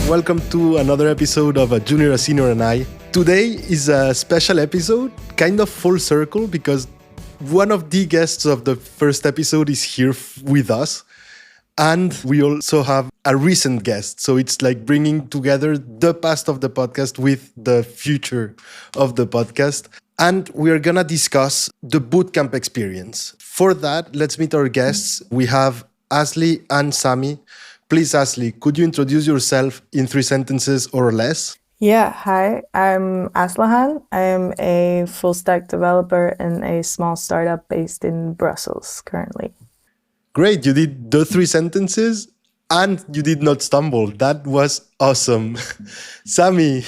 Welcome to another episode of A Junior, a Senior, and I. Today is a special episode, kind of full circle, because one of the guests of the first episode is here with us. And we also have a recent guest. So it's like bringing together the past of the podcast with the future of the podcast. And we are going to discuss the bootcamp experience. For that, let's meet our guests. We have Asli and Sami. Please, Asli, could you introduce yourself in 3 sentences or less? Yeah, hi, I'm Aslihan. I am a full stack developer in a small startup based in Brussels currently. Great, you did the 3 sentences and you did not stumble. That was awesome. Sami,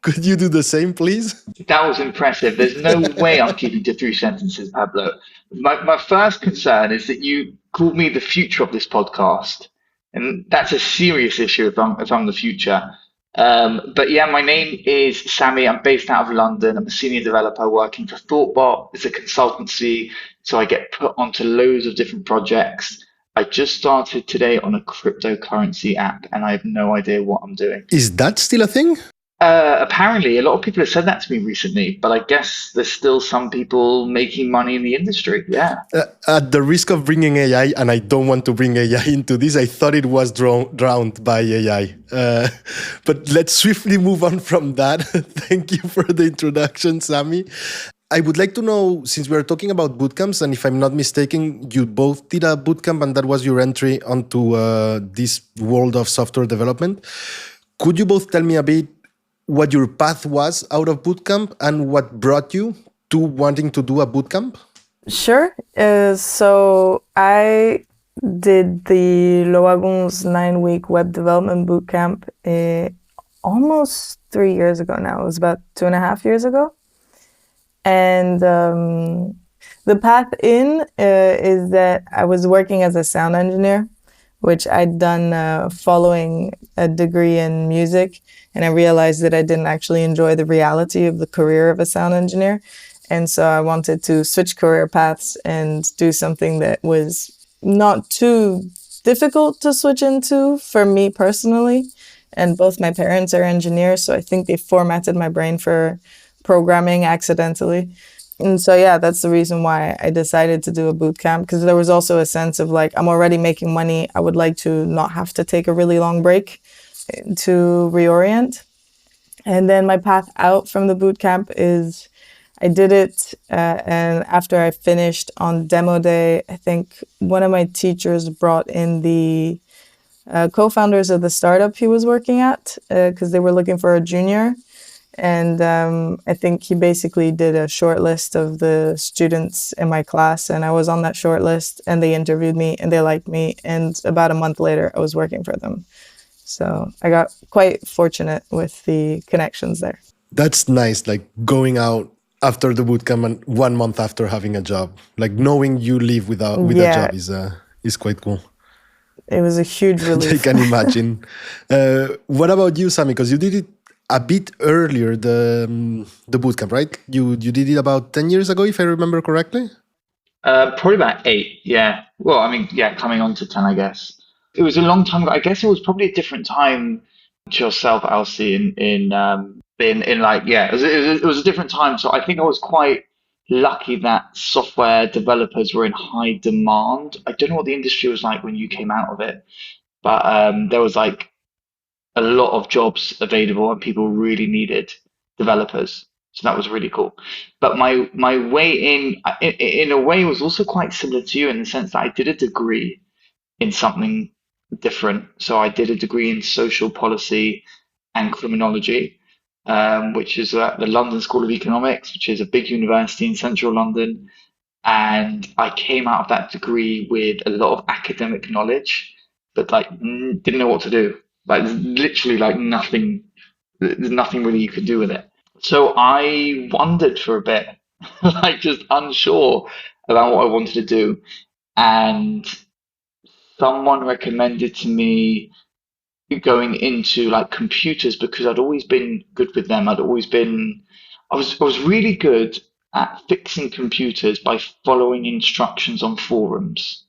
could you do the same, please? That was impressive. There's no way I'm keeping to 3 sentences, Pablo. My first concern is that you called me the future of this podcast, and that's a serious issue if I'm the future. But yeah, my name is Sami. I'm based out of London. I'm a senior developer working for Thoughtbot. It's a consultancy, so I get put onto loads of different projects. I just started today on a cryptocurrency app, and I have no idea what I'm doing. Is that still a thing? Apparently, a lot of people have said that to me recently, but I guess there's still some people making money in the industry. Yeah. At the risk of bringing AI, and I don't want to bring AI into this, I thought it was drowned by AI. But let's swiftly move on from that. Thank you for the introduction, Sami. I would like to know, since we're talking about bootcamps, and if I'm not mistaken, you both did a bootcamp and that was your entry onto this world of software development. Could you both tell me a bit what your path was out of bootcamp and what brought you to wanting to do a bootcamp? Sure. So I did the Loagun's 9-week web development bootcamp almost 3 years ago now. It was about 2.5 years ago. And the path in is that I was working as a sound engineer, which I'd done following a degree in music. And I realized that I didn't actually enjoy the reality of the career of a sound engineer. And so I wanted to switch career paths and do something that was not too difficult to switch into for me personally. And both my parents are engineers, so I think they formatted my brain for programming accidentally. And so, yeah, that's the reason why I decided to do a bootcamp, because there was also a sense of like, I'm already making money. I would like to not have to take a really long break to reorient. And then my path out from the bootcamp is I did it. And after I finished on demo day, I think one of my teachers brought in the co-founders of the startup he was working at because they were looking for a junior. And I think he basically did a short list of the students in my class, and I was on that short list, and they interviewed me and they liked me. And about a month later, I was working for them. So I got quite fortunate with the connections there. That's nice, like going out after the bootcamp and 1 month after having a job. Like knowing you leave with a job is quite cool. It was a huge relief. I can imagine. What about you, Sami? Because you did it a bit earlier, the bootcamp, right? You did it about 10 years ago, if I remember correctly? Probably about 8, yeah. Well, I mean, yeah, coming on to 10, I guess. It was a long time ago. I guess it was probably a different time to yourself, Elsie, in like, yeah, it was a different time. So I think I was quite lucky that software developers were in high demand. I don't know what the industry was like when you came out of it, but there was like a lot of jobs available and people really needed developers. So that was really cool. But my way in a way, was also quite similar to you in the sense that I did a degree in something different. So I did a degree in social policy and criminology, which is at the London School of Economics, which is a big university in central London. And I came out of that degree with a lot of academic knowledge, but like didn't know what to do. Like literally like nothing, there's nothing really you could do with it. So I wondered for a bit, like just unsure about what I wanted to do. And someone recommended to me going into like computers because I'd always been good with them. I was really good at fixing computers by following instructions on forums.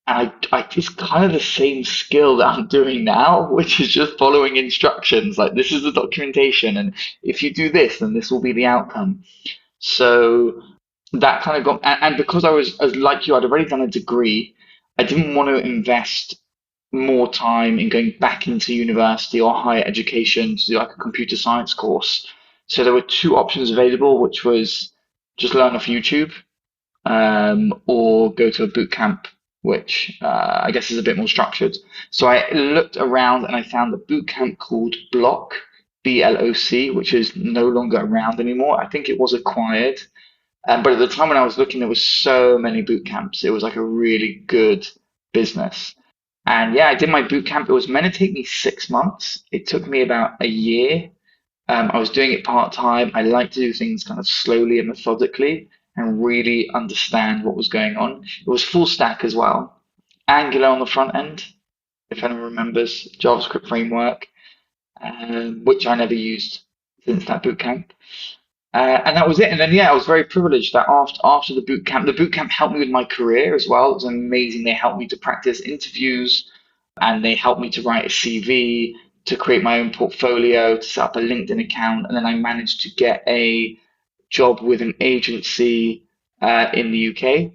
it's kind of the same skill that I'm doing now, which is just following instructions. Like this is the documentation, and if you do this, then this will be the outcome. So that kind of got, and because I was, as like you, I'd already done a degree, I didn't want to invest more time in going back into university or higher education to do like a computer science course. So there were two options available, which was just learn off YouTube, or go to a boot camp, which I guess is a bit more structured. So I looked around and I found a boot camp called Block, BLOC, which is no longer around anymore. I think it was acquired. But at the time when I was looking, there was so many boot camps. It was like a really good business. And yeah, I did my boot camp. It was meant to take me 6 months. It took me about a year. I was doing it part time. I like to do things kind of slowly and methodically and really understand what was going on. It was full stack as well. Angular on the front end, if anyone remembers, JavaScript framework, which I never used since that boot camp. And that was it. And then yeah, I was very privileged that after the boot camp helped me with my career as well. It was amazing. They helped me to practice interviews, and they helped me to write a CV, to create my own portfolio, to set up a LinkedIn account, and then I managed to get a job with an agency in the UK,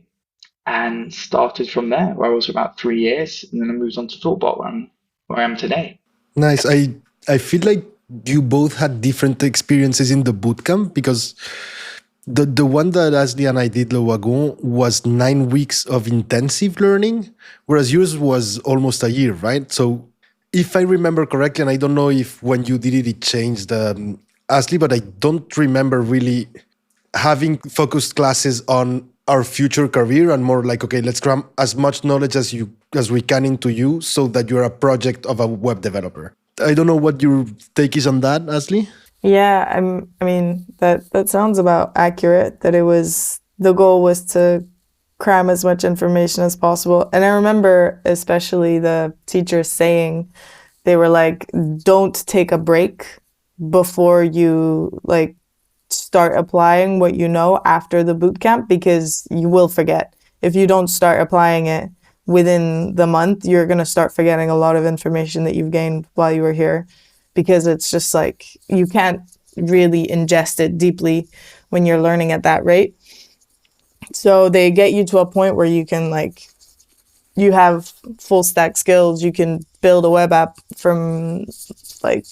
and started from there, where I was for about 3 years, and then I moved on to Thoughtbot, where I am today. Nice. I feel like you both had different experiences in the bootcamp, because the one that Asli and I did, Le Wagon, was 9 weeks of intensive learning, whereas yours was almost a year, right? So if I remember correctly, and I don't know if when you did it, it changed, Asli, but I don't remember really having focused classes on our future career and more like, okay, let's cram as much knowledge as we can into you so that you're a project of a web developer. I don't know what your take is on that, Asli. Yeah, I mean that sounds about accurate. That it was the goal was to cram as much information as possible. And I remember especially the teachers saying, they were like, don't take a break before you like start applying what you know after the boot camp, because you will forget. If you don't start applying it within the month, you're going to start forgetting a lot of information that you've gained while you were here, because it's just like you can't really ingest it deeply when you're learning at that rate. So they get you to a point where you can like, you have full stack skills. You can build a web app from like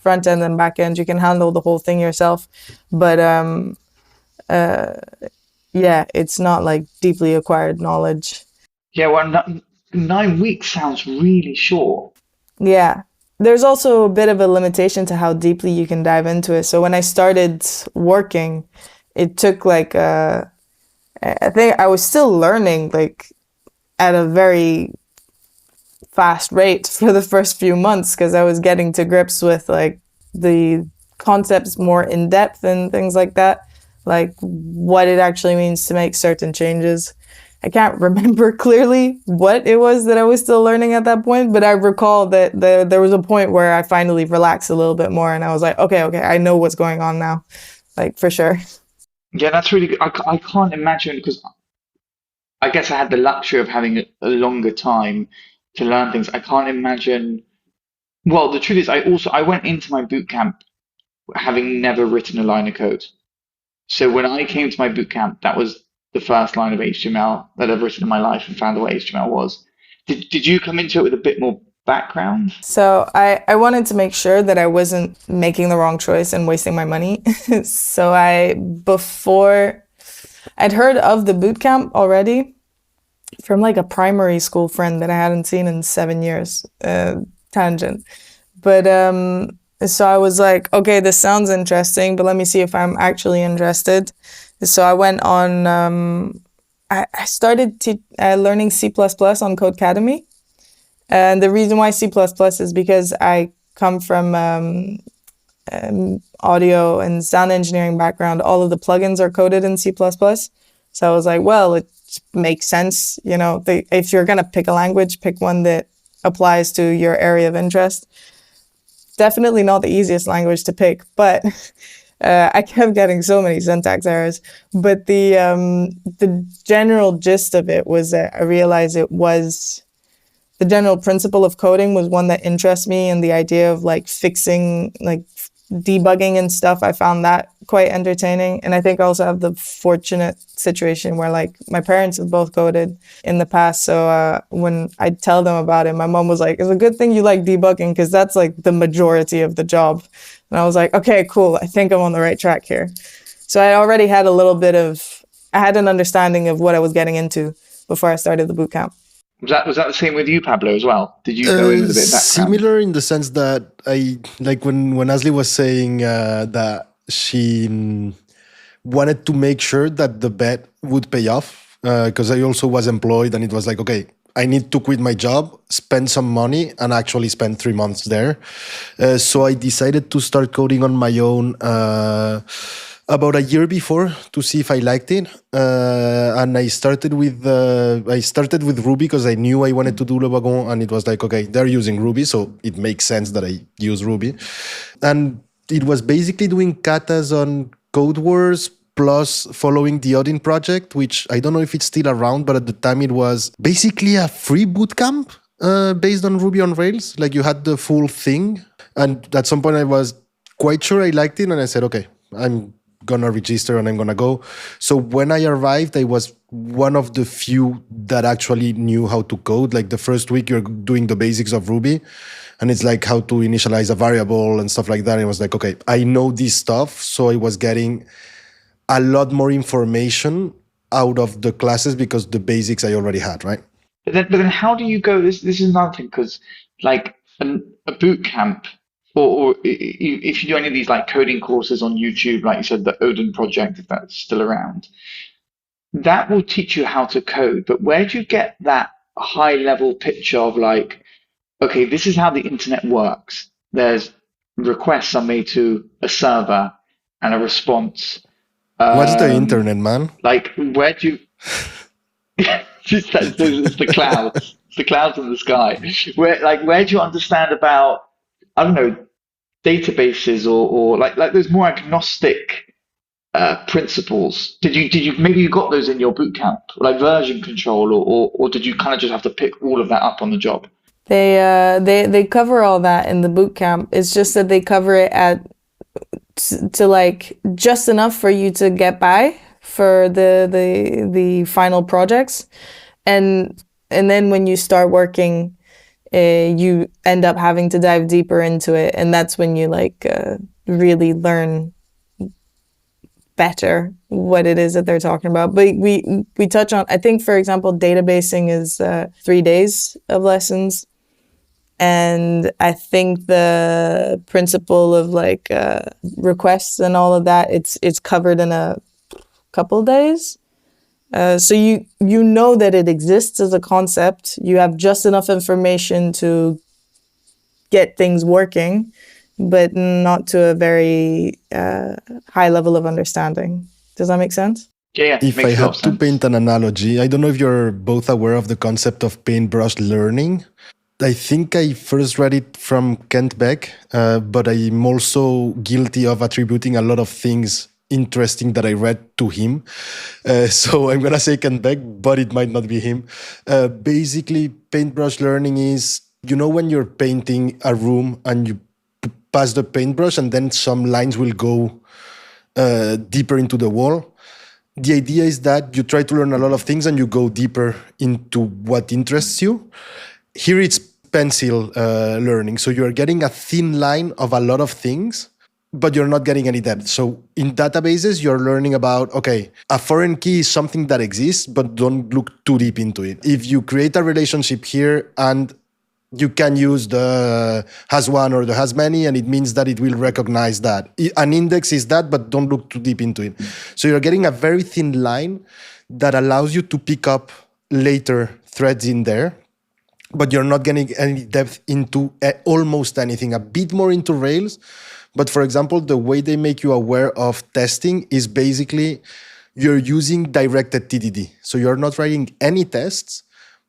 front end and back end. You can handle the whole thing yourself. But yeah, it's not like deeply acquired knowledge. Yeah, well, 9 weeks sounds really short. Yeah. There's also a bit of a limitation to how deeply you can dive into it. So when I started working, it took like I think I was still learning like at a very fast rate for the first few months, because I was getting to grips with like the concepts more in depth and things like that, like what it actually means to make certain changes. I can't remember clearly what it was that I was still learning at that point, but I recall that there was a point where I finally relaxed a little bit more and I was like, okay, I know what's going on now, like for sure. Yeah, that's really good. I can't imagine, because I guess I had the luxury of having a longer time to learn things. I can't imagine. Well, the truth is, I went into my boot camp having never written a line of code. So when I came to my boot camp, that was the first line of HTML that I've written in my life, and found out what HTML was. Did you come into it with a bit more background? So I wanted to make sure that I wasn't making the wrong choice and wasting my money. So before I'd heard of the boot camp already from like a primary school friend that I hadn't seen in 7 years. Tangent. But so I was like, okay, this sounds interesting, but let me see if I'm actually interested. So I went on, I started learning C++ on Codecademy. And the reason why C++ is because I come from audio and sound engineering background. All of the plugins are coded in C++. So I was like, well, it makes sense. You know, if you're going to pick a language, pick one that applies to your area of interest. Definitely not the easiest language to pick, but I kept getting so many syntax errors, but the general gist of it was that I realized it was the general principle of coding was one that interests me, and the idea of like fixing, like debugging and stuff, I found that quite entertaining. And I think I also have the fortunate situation where like my parents have both coded in the past, so when I tell them about it, my mom was like, it's a good thing you like debugging because that's like the majority of the job. And I was like, okay, cool, I think I'm on the right track here. So I already had I had an understanding of what I was getting into before I started the bootcamp. Was that the same with you, Pablo, as well? Did you go in with a bit of background? Similar in the sense that I like when Asli was saying that she wanted to make sure that the bet would pay off because I also was employed, and it was like, okay, I need to quit my job, spend some money, and actually spend 3 months there. So I decided to start coding on my own about a year before to see if I liked it. And I started with Ruby because I knew I wanted to do Le Wagon, and it was like, okay, they're using Ruby, so it makes sense that I use Ruby. And it was basically doing katas on Code Wars plus following the Odin project, which I don't know if it's still around, but at the time it was basically a free bootcamp based on Ruby on Rails. Like you had the full thing. And at some point I was quite sure I liked it, and I said, okay, I'm gonna register and I'm gonna go. So when I arrived, I was one of the few that actually knew how to code. Like the first week you're doing the basics of Ruby, and it's like how to initialize a variable and stuff like that. And I was like, okay, I know this stuff. So I was getting a lot more information out of the classes because the basics I already had, right? But then how do you go? This is another thing, because like a boot camp, or if you do any of these like coding courses on YouTube, like you said, the Odin project, if that's still around, that will teach you how to code. But where do you get that high level picture of like, okay, this is how the internet works. There's requests are made to a server and a response. What's the internet, man? Like, where do you? It's the clouds. It's the clouds in the sky. Where do you understand about, I don't know, databases or like those more agnostic principles? Maybe you got those in your bootcamp, like version control, or did you kind of just have to pick all of that up on the job? They cover all that in the bootcamp. It's just that they cover it to like just enough for you to get by for the final projects, and then when you start working, you end up having to dive deeper into it, and that's when you like really learn better what it is that they're talking about. But we touch on, I think, for example, databasing is 3 days of lessons. And I think the principle of like requests and all of that, it's covered in a couple days. So you know that it exists as a concept. You have just enough information to get things working, but not to a very high level of understanding. Does that make sense? Yeah, if I had to paint an analogy, I don't know if you're both aware of the concept of paintbrush learning. I think I first read it from Kent Beck, but I'm also guilty of attributing a lot of things interesting that I read to him. So I'm going to say Kent Beck, but it might not be him. Basically, paintbrush learning is, when you're painting a room and you pass the paintbrush and then some lines will go deeper into the wall. The idea is that you try to learn a lot of things and you go deeper into what interests you. Here it's pencil learning. So you're getting a thin line of a lot of things, but you're not getting any depth. So in databases, you're learning about, okay, a foreign key is something that exists, but don't look too deep into it. If you create a relationship here and you can use the has one or the has many, and it means that it will recognize that. An index is that, but don't look too deep into it. So you're getting a very thin line that allows you to pick up later threads in there, but you're not getting any depth into almost anything, a bit more into Rails. But for example, the way they make you aware of testing is basically you're using directed TDD. So you're not writing any tests,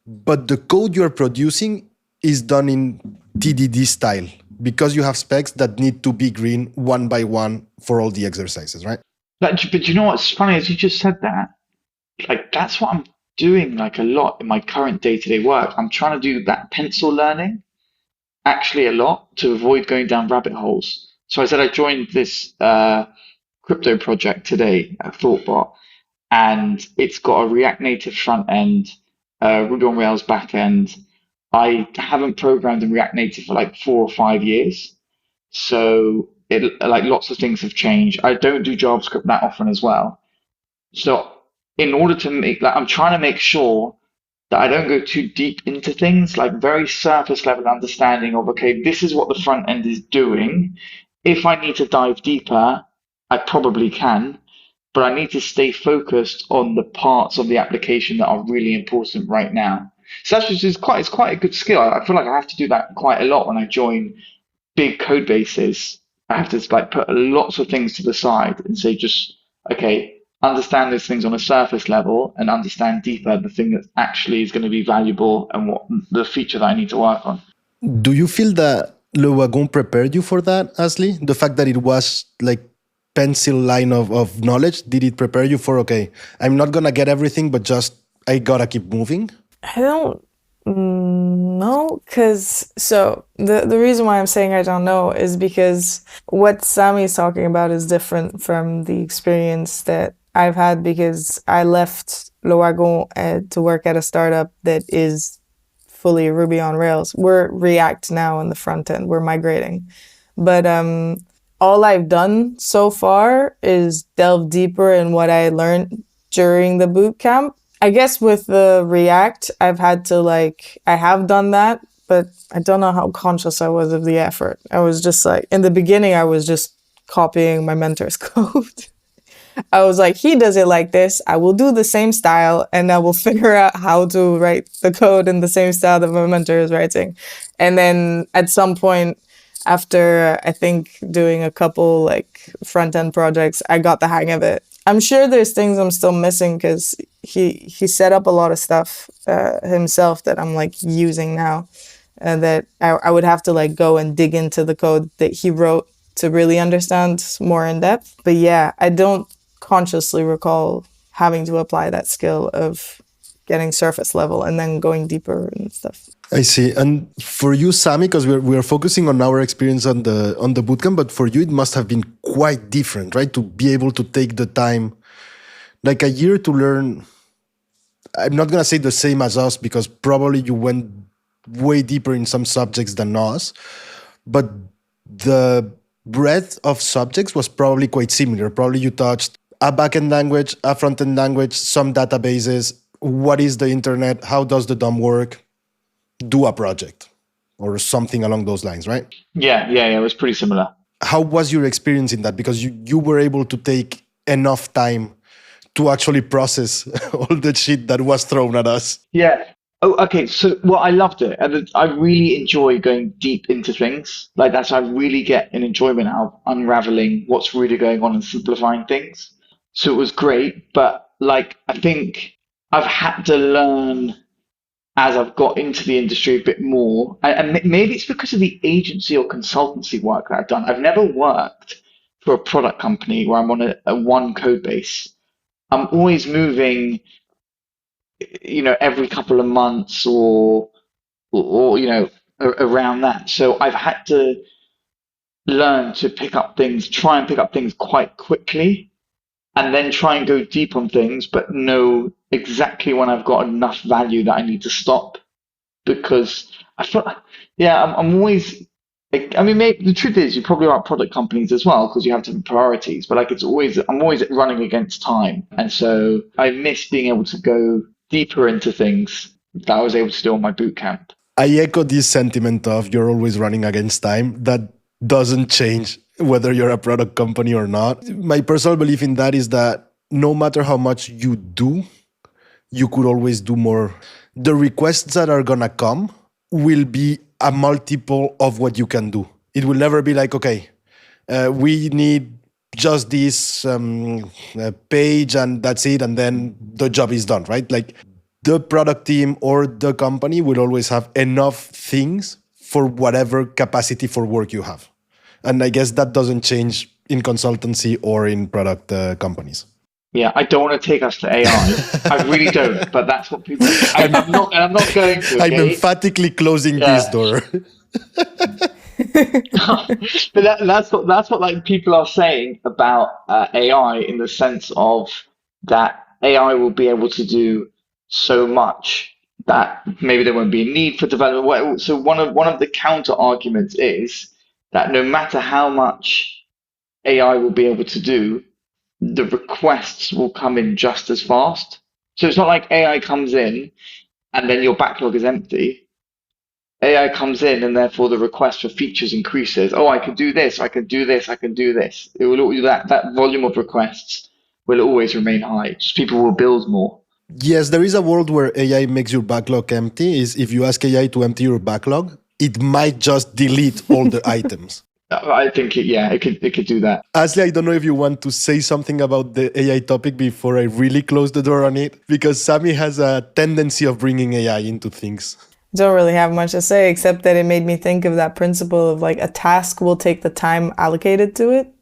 but the code you're producing is done in TDD style. because you have specs that need to be green one by one for all the exercises, right? But you know what's funny is you just said that. Like that's what I'm doing like a lot in my current day-to-day work. I'm trying to do that pencil learning actually a lot to avoid going down rabbit holes. So I said I joined this crypto project today at Thoughtbot, and it's got a React Native front end, Ruby on Rails back end. I haven't programmed in React Native for like 4 or 5 years, so it like lots of things have changed. I don't do JavaScript that often as well. So in order to make like I'm trying to make sure that I don't go too deep into things, like very surface level understanding of okay, this is what the front end is doing. If I need to dive deeper, I probably can, but I need to stay focused on the parts of the application that are really important right now. So that's just it's quite a good skill. I feel like I have to do that quite a lot when I join big code bases. I have to like put lots of things to the side and say just okay, understand those things on a surface level and understand deeper the thing that actually is going to be valuable and what the feature that I need to work on. Do you feel that Le Wagon prepared you for that, Asli? The fact that it was like pencil line of knowledge, did it prepare you for, okay, I'm not going to get everything, but just I got to keep moving? I don't know, because so the reason why I'm saying I don't know is because what Sami is talking about is different from the experience that I've had, because I left Le Wagon to work at a startup that is fully Ruby on Rails. We're React now in the front end. We're migrating. But all I've done so far is delve deeper in what I learned during the bootcamp. I guess with the React, I've had to I have done that, but I don't know how conscious I was of the effort. I was just in the beginning, I was just copying my mentor's code. I was like, he does it like this. I will do the same style and I will figure out how to write the code in the same style that my mentor is writing. And then at some point, after I think doing a couple front end projects, I got the hang of it. I'm sure there's things I'm still missing because he set up a lot of stuff himself that I'm using now, and that I would have to go and dig into the code that he wrote to really understand more in depth. But yeah, I don't consciously recall having to apply that skill of getting surface level and then going deeper and stuff. I see. And for you, Sami, because we're focusing on our experience on the bootcamp, but for you it must have been quite different, right? To be able to take the time, like a year to learn. I'm not gonna say the same as us because probably you went way deeper in some subjects than us, but the breadth of subjects was probably quite similar. Probably you touched a backend language, a front-end language, some databases. What is the internet? How does the DOM work? Do a project or something along those lines, right? Yeah, it was pretty similar. How was your experience in that? Because you were able to take enough time to actually process all the shit that was thrown at us. Yeah. Oh, okay. So, well, I loved it. And I really enjoy going deep into things. Like that's, I really get an enjoyment out of unraveling what's really going on and simplifying things. So it was great. But I think I've had to learn as I've got into the industry a bit more, and maybe it's because of the agency or consultancy work that I've done. I've never worked for a product company where I'm on a one code base. I'm always moving, every couple of months or around that. So I've had to learn to try and pick up things quite quickly, and then try and go deep on things, but know exactly when I've got enough value that I need to stop. Because I feel, I'm always, maybe the truth is you probably are at product companies as well because you have different priorities, but I'm always running against time. And so I miss being able to go deeper into things that I was able to do on my bootcamp. I echo this sentiment of you're always running against time. That doesn't change whether you're a product company or not. My personal belief in that is that no matter how much you do, you could always do more. The requests that are gonna come will be a multiple of what you can do. It will never be like, okay, we need just this page and that's it, and then the job is done, right? Like the product team or the company will always have enough things for whatever capacity for work you have. And I guess that doesn't change in consultancy or in product companies. Yeah, I don't want to take us to AI. I really don't, but that's what people. I'm not, and I'm not going to. I'm Okay? emphatically closing this Yeah. door. But that's what like people are saying about AI in the sense of that AI will be able to do so much that maybe there won't be a need for development. So one of the counter arguments is that no matter how much AI will be able to do, the requests will come in just as fast. So it's not like AI comes in and then your backlog is empty. AI comes in and therefore the request for features increases. Oh, I can do this, I can do this, I can do this. It will that volume of requests will always remain high. Just people will build more. Yes, there is a world where AI makes your backlog empty. Is if you ask AI to empty your backlog, it might just delete all the items. I think it could do that. Asli, I don't know if you want to say something about the AI topic before I really close the door on it, because Sami has a tendency of bringing AI into things. Don't really have much to say except that it made me think of that principle of like a task will take the time allocated to it,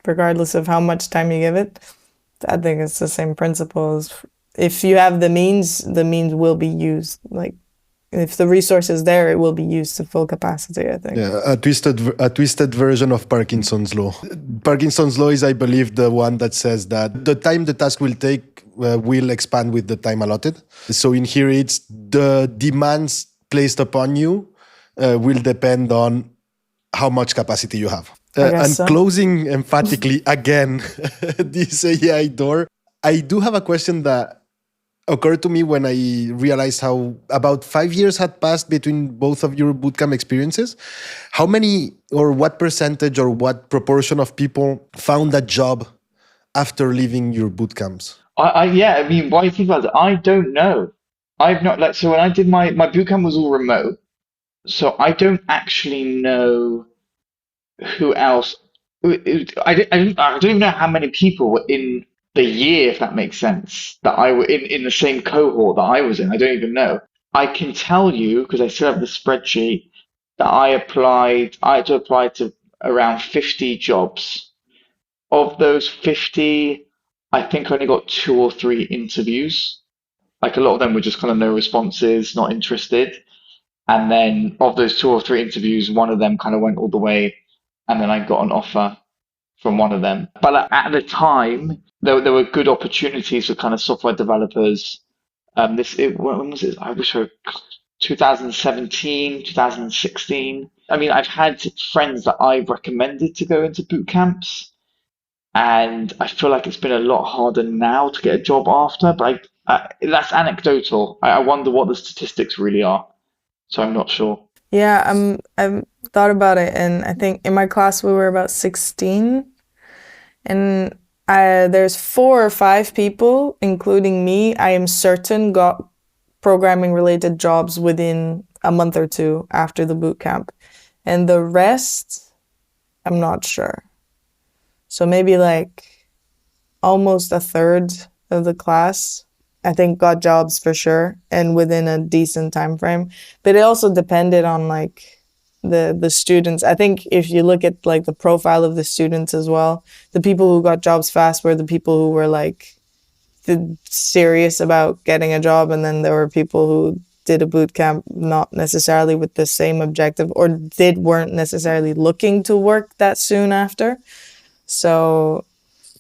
regardless of how much time you give it. I think it's the same principle as if you have the means will be used. Like if the resource is there, it will be used to full capacity, I think. Yeah, a twisted version of Parkinson's law. Parkinson's law is, I believe, the one that says that the time the task will take will expand with the time allotted. So in here, it's the demands placed upon you will depend on how much capacity you have. And so. Closing emphatically again this AI door, I do have a question that occurred to me when I realized how about 5 years had passed between both of your bootcamp experiences. How many or what percentage or what proportion of people found a job after leaving your bootcamps? I mean, why you think about it? I don't know. I've not like so when I did my bootcamp was all remote, so I don't actually know who else. I don't even know how many people were in the year, if that makes sense, that I were in the same cohort that I was in. I don't even know. I can tell you because I still have the spreadsheet that I had to apply to around 50 jobs. Of those 50, I think I only got two or three interviews. Like a lot of them were just kind of no responses, not interested. And then of those two or three interviews, one of them kind of went all the way, and then I got an offer from one of them. But like, at the time, there were good opportunities for kind of software developers. When was it? I wish I 2017, 2016. I mean, I've had friends that I've recommended to go into boot camps, and I feel like it's been a lot harder now to get a job after. But that's anecdotal. I wonder what the statistics really are. So I'm not sure. Yeah, I've thought about it, and I think in my class we were about 16, and there's 4 or 5 people, including me, I am certain got programming related jobs within a month or two after the boot camp, and the rest, I'm not sure. So maybe like almost a third of the class, I think, got jobs for sure and within a decent time frame. But it also depended on like the students. I think if you look at like the profile of the students as well, the people who got jobs fast were the people who were like serious about getting a job, and then there were people who did a boot camp not necessarily with the same objective or weren't necessarily looking to work that soon after. So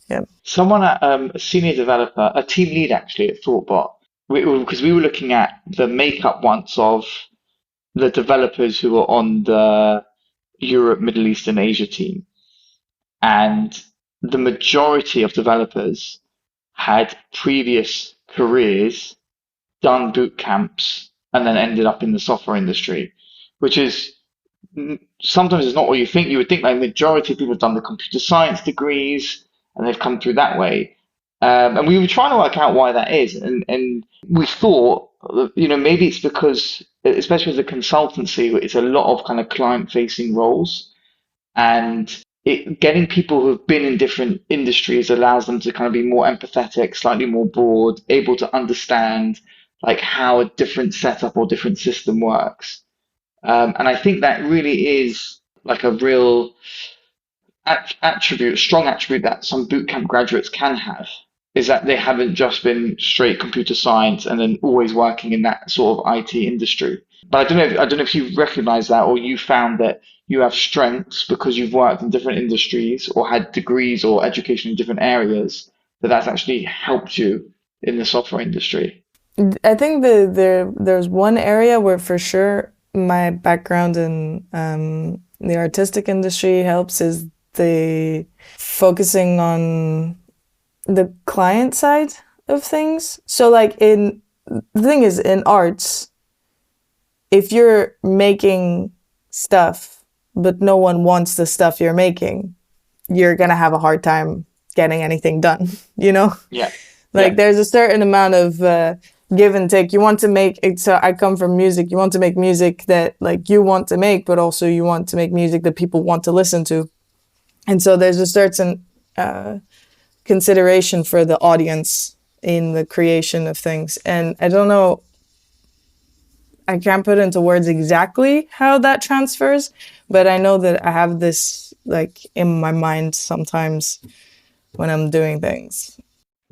yeah. Someone at a senior developer, a team lead actually at Thoughtbot, because we were looking at the makeup once of the developers who were on the Europe, Middle East, and Asia team. And the majority of developers had previous careers, done boot camps, and then ended up in the software industry, which is sometimes it's not what you think. You would think like majority of people have done the computer science degrees and they've come through that way. And we were trying to work out why that is. And we thought, maybe it's because, especially as a consultancy, it's a lot of kind of client facing roles. And getting people who've been in different industries allows them to kind of be more empathetic, slightly more broad, able to understand like how a different setup or different system works. And I think that really is like a real strong attribute that some bootcamp graduates can have, is that they haven't just been straight computer science and then always working in that sort of IT industry. But I don't know if you recognize that, or you found that you have strengths because you've worked in different industries or had degrees or education in different areas, that's actually helped you in the software industry. I think there's one area where for sure my background in the artistic industry helps is the focusing on the client side of things. So like the thing is in arts, if you're making stuff but no one wants the stuff you're making, you're gonna have a hard time getting anything done, you know? Yeah. Like Yeah. there's a certain amount of give and take. You want to make it. So I come from music. You want to make music that like you want to make, but also you want to make music that people want to listen to. And so there's a certain consideration for the audience in the creation of things. And I don't know, I can't put into words exactly how that transfers, but I know that I have this like in my mind sometimes when I'm doing things.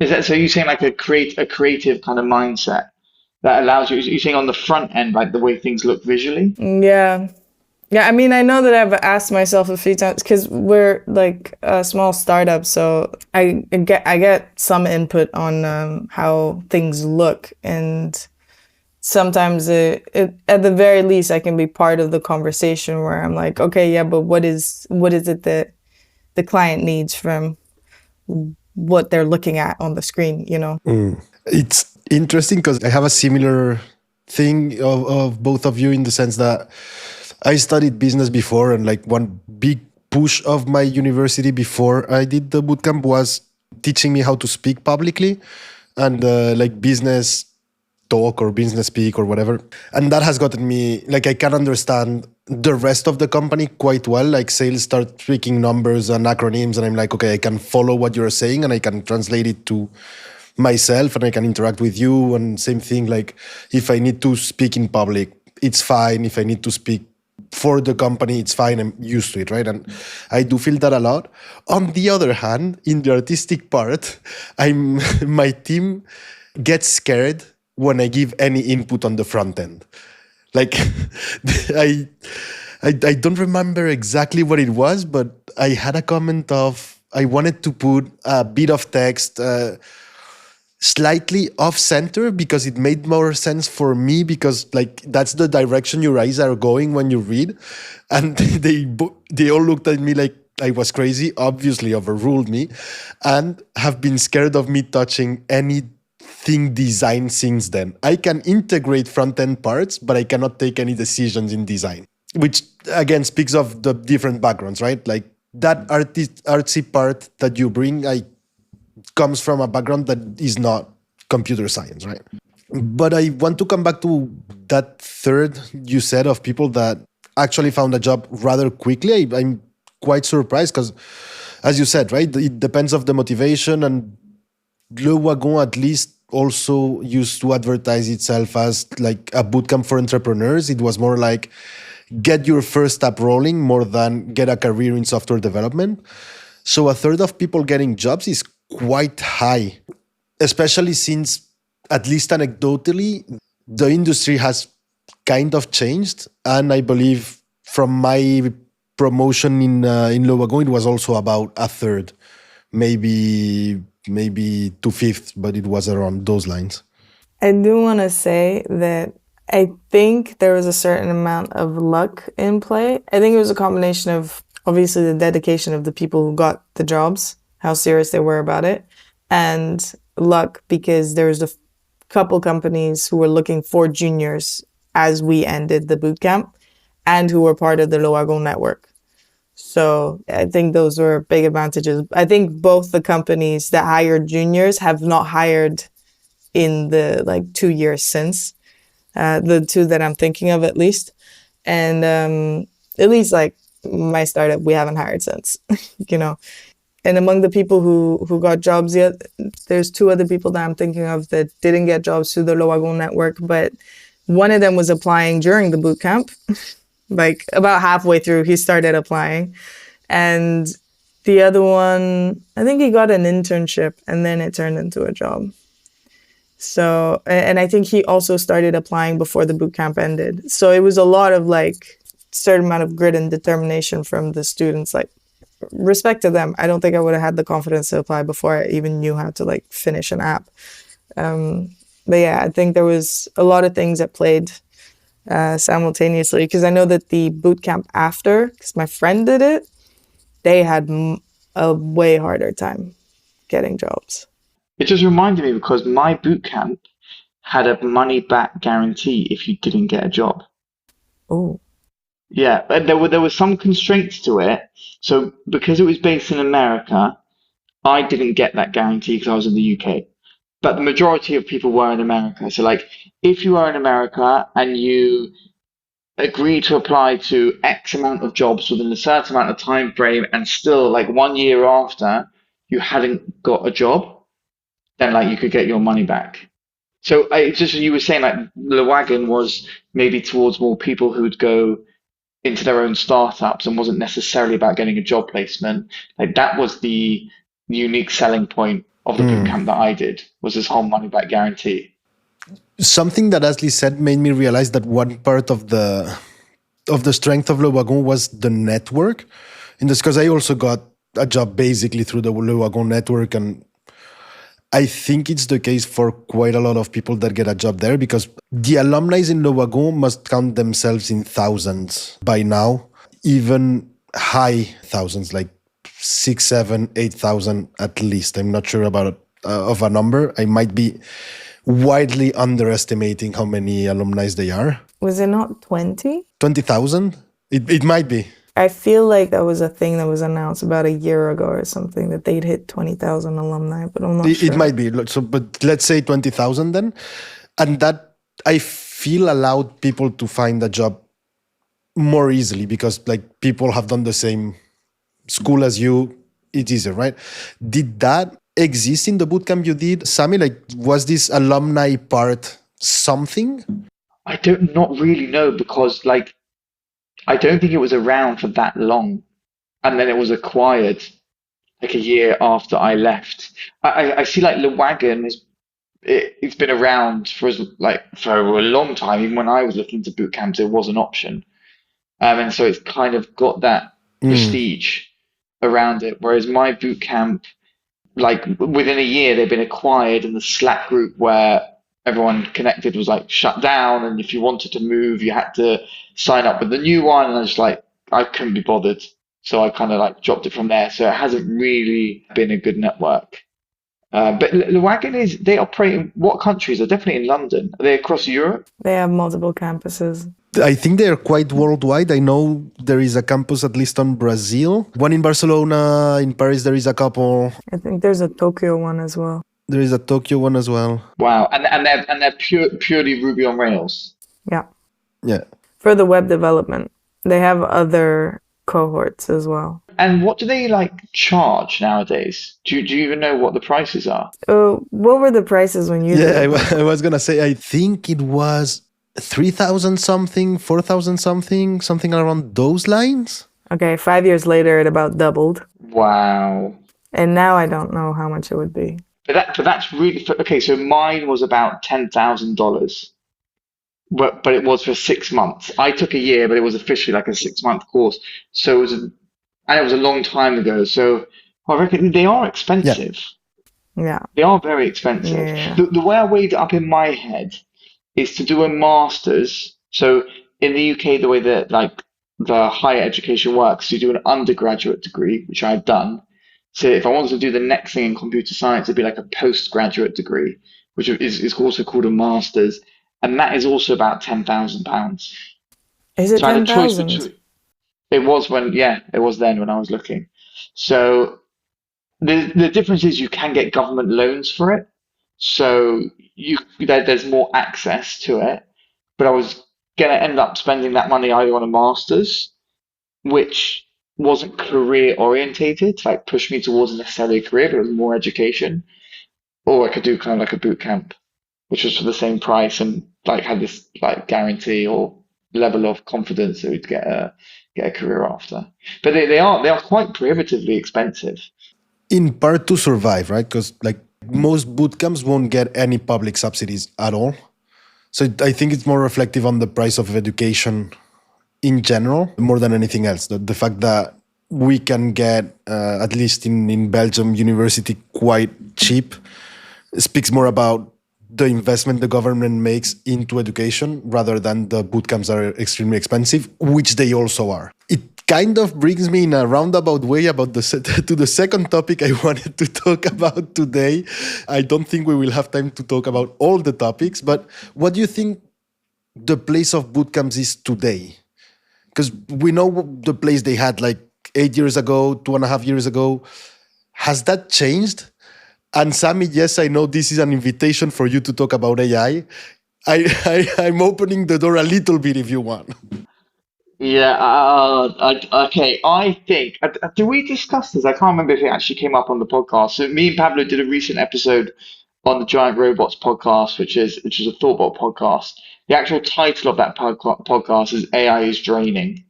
Is that so? You saying like a creative kind of mindset that allows you? You saying on the front end, like the way things look visually? Yeah. Yeah, I mean, I know that I've asked myself a few times because we're like a small startup, so I get some input on how things look, and sometimes at the very least I can be part of the conversation where I'm like, okay, yeah, but what is it that the client needs from what they're looking at on the screen, you know? It's interesting because I have a similar thing of both of you in the sense that I studied business before, and like one big push of my university before I did the bootcamp was teaching me how to speak publicly and like business talk or business speak or whatever. And that has gotten me, like, I can understand the rest of the company quite well. Like sales start speaking numbers and acronyms, and I'm like, okay, I can follow what you're saying and I can translate it to myself and I can interact with you. And same thing, like if I need to speak in public, it's fine. If I need to speak for the company, it's fine. I'm used to it, right? And I do feel that a lot. On the other hand, in the artistic part, I'm my team gets scared when I give any input on the front end. Like I, I don't remember exactly what it was, but I had a comment of I wanted to put a bit of text slightly off center because it made more sense for me, because like that's the direction your eyes are going when you read. And they all looked at me like I was crazy, obviously overruled me, and have been scared of me touching anything design since then. I can integrate front end parts, but I cannot take any decisions in design, which again speaks of the different backgrounds, right? Like that artsy part that you bring, I comes from a background that is not computer science, right? But I want to come back to that third you said of people that actually found a job rather quickly. I'm quite surprised because, as you said, right, it depends of the motivation. And Le Wagon at least also used to advertise itself as like a bootcamp for entrepreneurs. It was more like get your first app rolling more than get a career in software development. So a third of people getting jobs is quite high, especially since, at least anecdotally, the industry has kind of changed. And I believe from my promotion in Le Wagon, it was also about a third, maybe 2/5, but it was around those lines. I do want to say that I think there was a certain amount of luck in play. I think it was a combination of obviously the dedication of the people who got the jobs, how serious they were about it, and luck because there was a couple companies who were looking for juniors as we ended the bootcamp and who were part of the Le Wagon network. So I think those were big advantages. I think both the companies that hired juniors have not hired in the like 2 years since, the two that I'm thinking of at least. And at least like my startup, we haven't hired since, you know. And among the people who got jobs yet, there's two other people that I'm thinking of that didn't get jobs through the Le Wagon network, but One of them was applying during the boot camp. Like about halfway through, he started applying. And the other one, I think he got an internship and then it turned into a job. So, and I think he also started applying before the boot camp ended. So it was a lot of like certain amount of grit and determination from the students. Like, respect to them. I don't think I would have had the confidence to apply before I even knew how to like finish an app. But yeah, I think there was a lot of things that played simultaneously, because I know that the boot camp after, because my friend did it, they had a way harder time getting jobs. It just reminded me because my boot camp had a money back guarantee if you didn't get a job. Oh. Yeah, but there were some constraints to it. So because it was based in America, I didn't get that guarantee because I was in the UK. But the majority of people were in America. So like if you are in America and you agree to apply to X amount of jobs within a certain amount of time frame and still like 1 year after you hadn't got a job, then like you could get your money back. So just as you were saying, like the wagon was maybe towards more people who would go into their own startups and wasn't necessarily about getting a job placement. Like that was the unique selling point of the bootcamp that I did, was this whole money back guarantee. Something that Asli said made me realize that one part of the strength of Le Wagon was the network. In this, because I also got a job basically through the Le Wagon network, and I think it's the case for quite a lot of people that get a job there, because the alumni in Le Wagon must count themselves in thousands by now, even high thousands, like 6, 7, 8,000 at least. I'm not sure about of a number. I might be widely underestimating how many alumni they are. Was it not 20? 20,000? It might be. I feel like that was a thing that was announced about a year ago or something, that they'd hit 20,000 alumni, but I'm not sure. It might be. So, but let's say 20,000 then. And that, I feel, allowed people to find a job more easily, because like people have done the same school as you. It's easier, right? Did that exist in the bootcamp you did, Sami? Like, was this alumni part something? I don't not really know, because like I don't think it was around for that long, and then it was acquired like a year after I left. I see like Le Wagon it's been around for for a long time. Even when I was looking to boot camps, it was an option, and so it's kind of got that prestige around it. Whereas my boot camp, like within a year, they've been acquired, and the Slack group where everyone connected was like shut down, and if you wanted to move, you had to sign up with the new one, and I couldn't be bothered, so I kind of like dropped it from there. So it hasn't really been a good network. But the wagon they operate in what countries? They're definitely in London. Are they across Europe? They have multiple campuses. I think they're quite worldwide. I know there is a campus at least on Brazil. One in Barcelona, in Paris there is a couple. I think there's a Tokyo one as well. There is a Tokyo one as well. Wow, and they're purely Ruby on Rails. Yeah. Yeah. For the web development, they have other cohorts as well. And what do they like charge nowadays? Do you even know what the prices are? What were the prices when you did it? I was gonna say, I think it was 3,000 something, 4,000 something, something around those lines. Okay, 5 years later, it about doubled. Wow. And now I don't know how much it would be. But that's really okay. So mine was about $10,000, but it was for 6 months. I took a year, but it was officially like a 6-month course. So it was a long time ago. So I reckon they are expensive. Yeah. They are very expensive. Yeah. The way I weighed it up in my head is to do a master's. So in the UK, the way that like the higher education works, you do an undergraduate degree, which I've done. So if I wanted to do the next thing in computer science, it'd be like a postgraduate degree, which is also called a master's, and that is also about £10,000. Is it So I had a choice 10,000? between. It was then when I was looking. So the difference is you can get government loans for it, so there's more access to it. But I was gonna end up spending that money either on a master's, which wasn't career orientated to like push me towards necessarily a career, but it was more education, or I could do kind of like a boot camp. which was for the same price and like had this like guarantee or level of confidence that we'd get a career after. But they are quite prohibitively expensive. In part to survive, right? Because like most boot camps won't get any public subsidies at all. So I think it's more reflective on the price of education in general more than anything else. The fact that we can get, at least in Belgium, university quite cheap speaks more about the investment the government makes into education rather than the boot camps are extremely expensive, which they also are. It kind of brings me in a roundabout way about to the second topic I wanted to talk about today. I don't think we will have time to talk about all the topics, but what do you think the place of boot camps is today? Because we know the place they had like 8 years ago, 2.5 years ago. Has that changed? And Sami, yes, I know this is an invitation for you to talk about AI. I'm opening the door a little bit if you want. Yeah, okay. I think, did we discuss this? I can't remember if it actually came up on the podcast. So me and Pablo did a recent episode on the Giant Robots podcast, which is a Thoughtbot podcast. The actual title of that podcast is AI is Draining.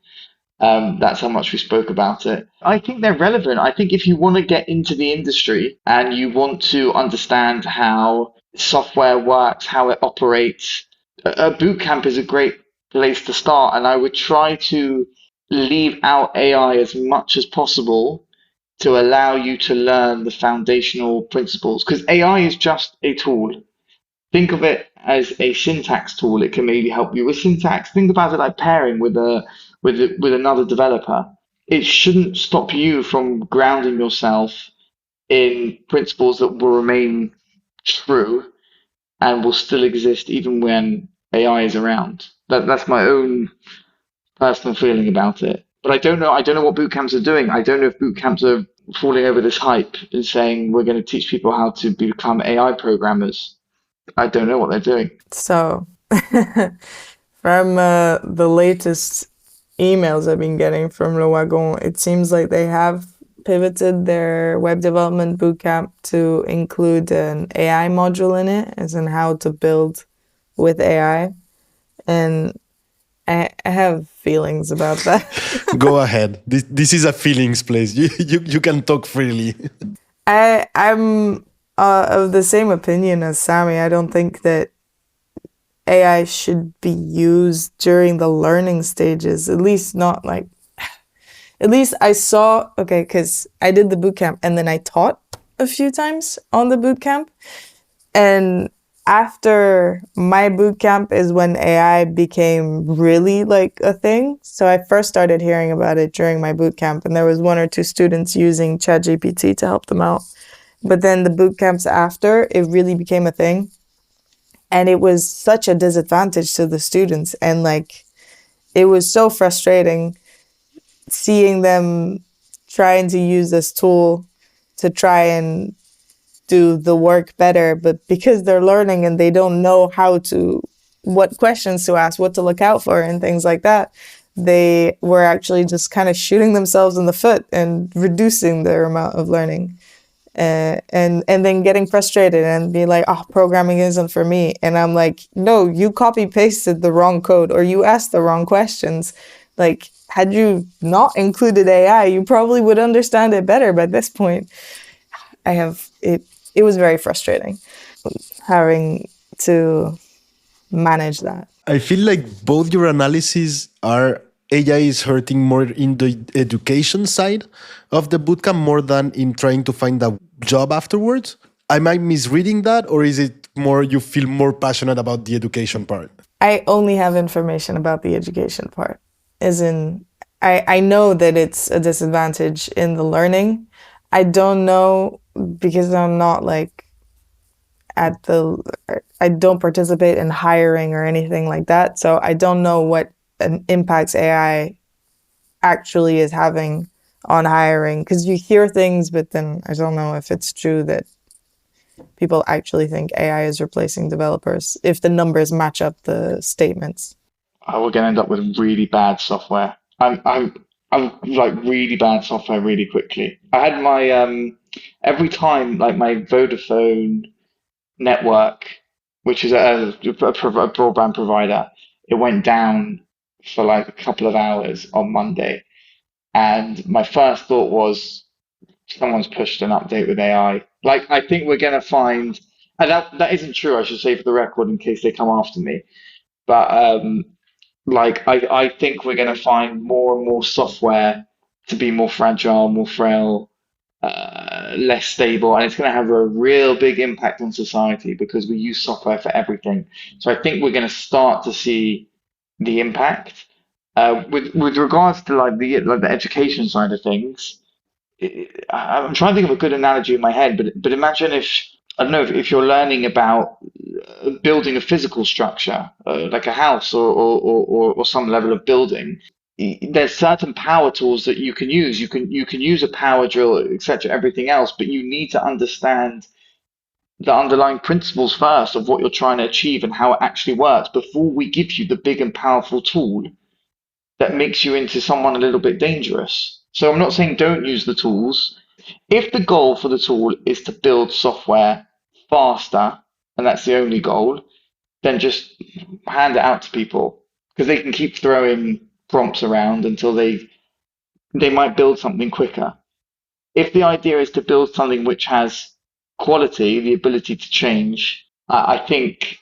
That's how much we spoke about it. I think they're relevant. I think if you want to get into the industry and you want to understand how software works, how it operates, a boot camp is a great place to start. And I would try to leave out AI as much as possible to allow you to learn the foundational principles because AI is just a tool. Think of it as a syntax tool. It can maybe help you with syntax. Think about it like pairing with another developer. It shouldn't stop you from grounding yourself in principles that will remain true and will still exist even when AI is around. That's my own personal feeling about it. But I don't know. I don't know what boot camps are doing. I don't know if boot camps are falling over this hype and saying we're going to teach people how to become AI programmers. I don't know what they're doing. So, from the latest emails I've been getting from Le Wagon, it seems like they have pivoted their web development bootcamp to include an AI module in it, as in how to build with AI. And I have feelings about that. Go ahead. This is a feelings place. You can talk freely. I'm of the same opinion as Sami. I don't think that AI should be used during the learning stages, at least not like, at least I saw, okay, because I did the bootcamp and then I taught a few times on the bootcamp. And after my bootcamp is when AI became really like a thing. So I first started hearing about it during my bootcamp, and there was 1 or 2 students using ChatGPT to help them out. But then the bootcamps after, it really became a thing. And it was such a disadvantage to the students. And like, it was so frustrating seeing them trying to use this tool to try and do the work better. But because they're learning and they don't know what questions to ask, what to look out for and things like that, they were actually just kind of shooting themselves in the foot and reducing their amount of learning. And then getting frustrated and be like, oh, programming isn't for me. And I'm like, no, you copy pasted the wrong code or you asked the wrong questions. Like, had you not included AI, you probably would understand it better by this point. It was very frustrating having to manage that. I feel like both your analyses are AI is hurting more in the education side of the bootcamp more than in trying to find a job afterwards. Am I misreading that, or is it more you feel more passionate about the education part? I only have information about the education part. As in, I know that it's a disadvantage in the learning. I don't know because I'm not like I don't participate in hiring or anything like that. So I don't know what impacts AI actually is having on hiring, because you hear things, but then I don't know if it's true that people actually think AI is replacing developers if the numbers match up the statements. We're going to end up with really bad software. I'm like really bad software really quickly. I had my every time like my Vodafone network which is a broadband provider. It went down for like a couple of hours on Monday. And my first thought was someone's pushed an update with AI. Like, I think we're going to find, and that isn't true, I should say for the record, in case they come after me. But like, I think we're going to find more and more software to be more fragile, more frail, less stable, and it's going to have a real big impact on society because we use software for everything. So I think we're going to start to see the impact. With regards to like the education side of things, I'm trying to think of a good analogy in my head, but imagine if I don't know if you're learning about building a physical structure, like a house or some level of building. There's certain power tools that you can use. You can use a power drill, etc., everything else, but you need to understand the underlying principles first of what you're trying to achieve and how it actually works before we give you the big and powerful tool that makes you into someone a little bit dangerous. So I'm not saying don't use the tools. If the goal for the tool is to build software faster, and that's the only goal, then just hand it out to people because they can keep throwing prompts around until they might build something quicker. If the idea is to build something which has quality, the ability to change, I think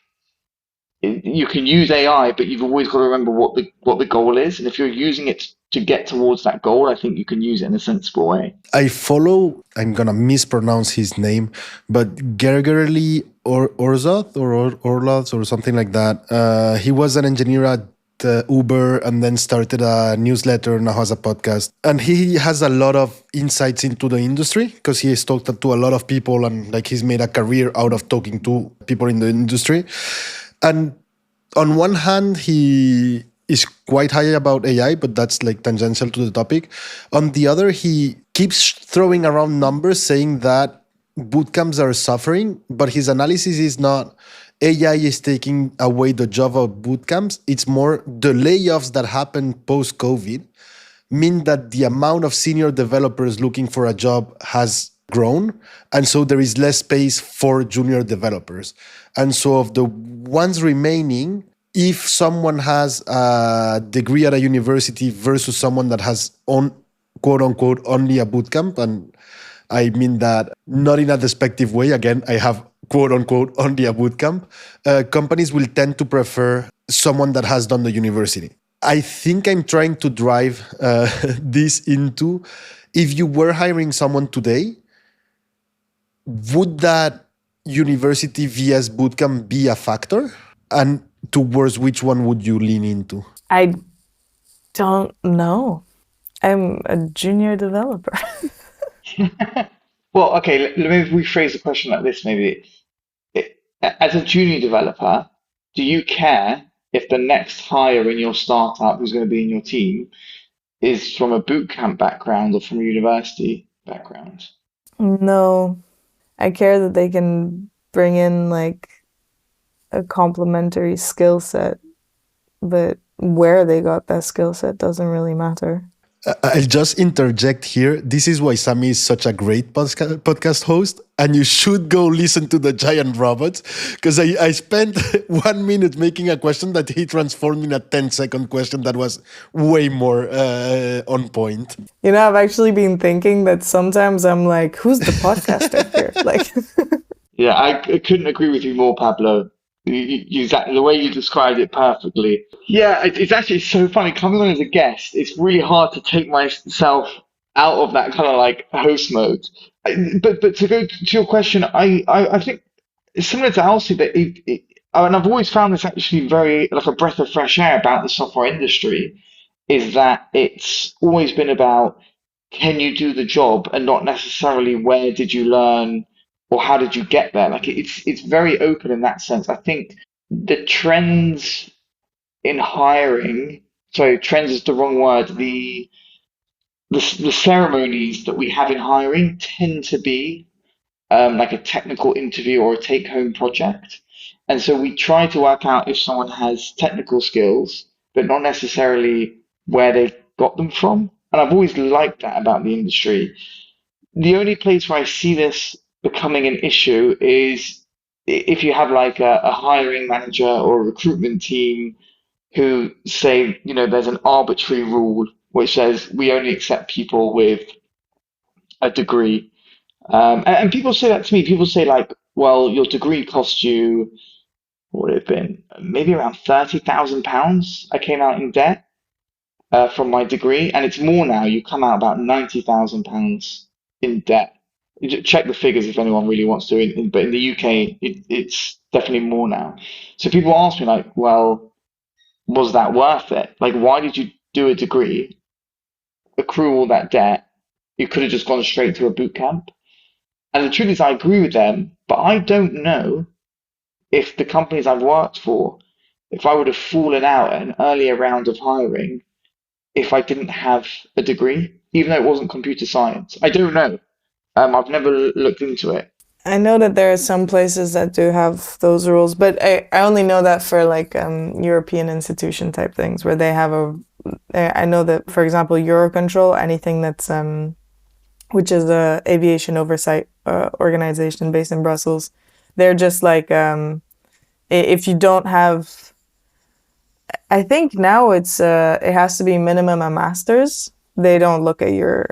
you can use AI, but you've always got to remember what the goal is. And if you're using it to get towards that goal, I think you can use it in a sensible way. I follow, I'm gonna mispronounce his name, but Gergerly or Orzot or Orloz or something like that. He was an engineer at Uber and then started a newsletter, now has a podcast. And he has a lot of insights into the industry because he has talked to a lot of people and like he's made a career out of talking to people in the industry. And on one hand, he is quite high about AI, but that's like tangential to the topic. On the other, he keeps throwing around numbers saying that bootcamps are suffering, but his analysis is not AI is taking away the job of bootcamps. It's more the layoffs that happened post-COVID mean that the amount of senior developers looking for a job has grown. And so there is less space for junior developers. And so of the ones remaining, if someone has a degree at a university versus someone that has quote unquote only a bootcamp, and I mean that not in a despective way. Again, I have quote unquote only a bootcamp. Companies will tend to prefer someone that has done the university. I think I'm trying to drive this into if you were hiring someone today, would that university vs bootcamp be a factor? And towards which one would you lean into? I don't know. I'm a junior developer. Well, okay, let me rephrase the question like this maybe. As a junior developer, do you care if the next hire in your startup who's going to be in your team is from a bootcamp background or from a university background? No, I care that they can bring in like a complementary skill set, but where they got that skill set doesn't really matter. I'll just interject here. This is why Sami is such a great podcast host, and you should go listen to the Giant Robots, because I spent 1 minute making a question that he transformed in a 10-second question that was way more on point. You know, I've actually been thinking that sometimes I'm like, who's the podcaster here? Like, Yeah, I couldn't agree with you more, Pablo. The way you described it perfectly. Yeah, it's actually so funny coming on as a guest. It's really hard to take myself out of that kind of like host mode. But to go to your question, I think it's similar to Elsie that and I've always found this actually very like a breath of fresh air about the software industry, is that it's always been about can you do the job and not necessarily where did you learn or how did you get there. Like it's very open in that sense. I think the trends in hiring, sorry, trends is the wrong word. The ceremonies that we have in hiring tend to be like a technical interview or a take-home project. And so we try to work out if someone has technical skills, but not necessarily where they got them from. And I've always liked that about the industry. The only place where I see this becoming an issue is if you have like a hiring manager or a recruitment team who say, there's an arbitrary rule which says we only accept people with a degree. And people say that to me. People say like, well, your degree cost you, what would it have been? Maybe around £30,000. I came out in debt from my degree, and it's more now. You come out about £90,000 in debt. Check the figures if anyone really wants to. But in the UK, it's definitely more now. So people ask me like, well, was that worth it? Like, why did you do a degree, accrue all that debt? You could have just gone straight to a boot camp. And the truth is, I agree with them, but I don't know if the companies I've worked for, if I would have fallen out at an earlier round of hiring if I didn't have a degree, even though it wasn't computer science. I don't know. I've never looked into it. I know that there are some places that do have those rules, but I only know that for like European institution type things where they have I know that, for example, Eurocontrol, anything that's which is a aviation oversight organization based in Brussels, they're just like if you don't have, I think now it has to be minimum a master's. They don't look at your